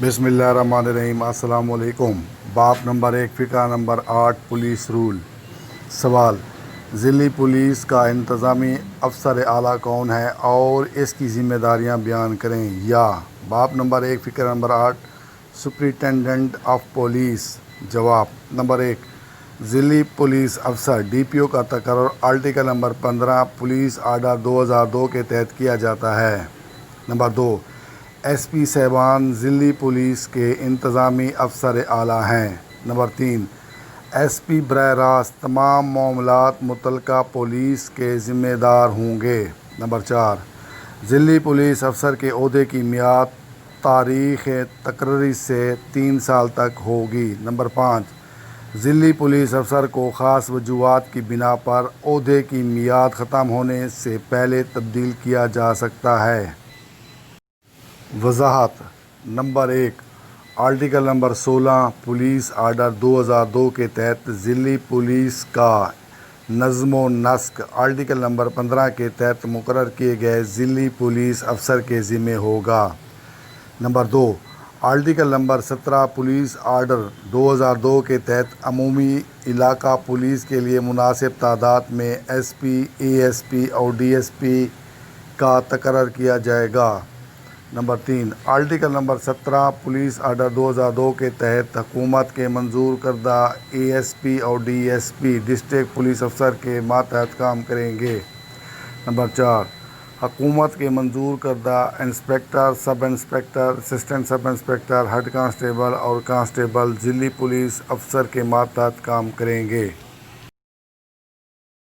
बिस्मिल्लाहिर्रहमानिर्रहीम। अस्सलाम वालेकुम। बाब नंबर 1, फ़िक़्रा नंबर 8, पुलिस रूल। सवाल: ज़िली पुलिस का इंतज़ामी अफ़सर आला कौन है और इसकी ज़िम्मेदारियाँ बयान करें। या बाब नंबर 1, फ़िक़्रा नंबर 8, सुपरिटेंडेंट ऑफ पुलिस। जवाब: नंबर 1, ज़िली पुलिस अफ़सर DPO का तकर्रुर आर्टिकल नंबर 15 पुलिस आर्डर 2002 के तहत किया जाता है। नंबर 2, SP साहिबान ज़िली पुलिस के इंतज़ामी अफ़सर आला हैं। नंबर 3, SP बराह रास्त तमाम मामलात मुतल्लिक़ा पुलिस के ज़िम्मेदार होंगे। नंबर 4, ज़िली पुलिस अफ़सर के ओहदे की मियाद तारीख़ तकर्री से 3 साल तक होगी। नंबर 5, ज़िली पुलिस अफ़सर को ख़ास वजूहात की बिना पर ओहदे की मियाद ख़त्म होने से पहले तब्दील किया जा सकता है। वज़ाहत: number 1, article number 16 police order 2002 के तहत ज़िली पुलिस का नज़्म व नस्क आर्टिकल नंबर 15 के तहत मुकर्रर किए गए ज़िली पुलिस अफ़सर के ज़िम्मे होगा। Number 2, article number 17 police order 2002 के तहत अमूमी इलाका पुलिस के लिए मुनासिब तादाद में SP, ASP और DSP का तकर्रुर किया जाएगा। Number 3, article number 17 police order 2002 के तहत हुकूमत के मंजूर करदा ASP और DSP डिस्ट्रिक्ट पुलिस अफ़सर के मातहत काम करेंगे। नंबर 4, हुकूमत के मंजूर करदा inspector, sub inspector, assistant sub inspector, head constable और कांस्टेबल ज़िली पुलिस अफ़सर के मातहत काम करेंगे।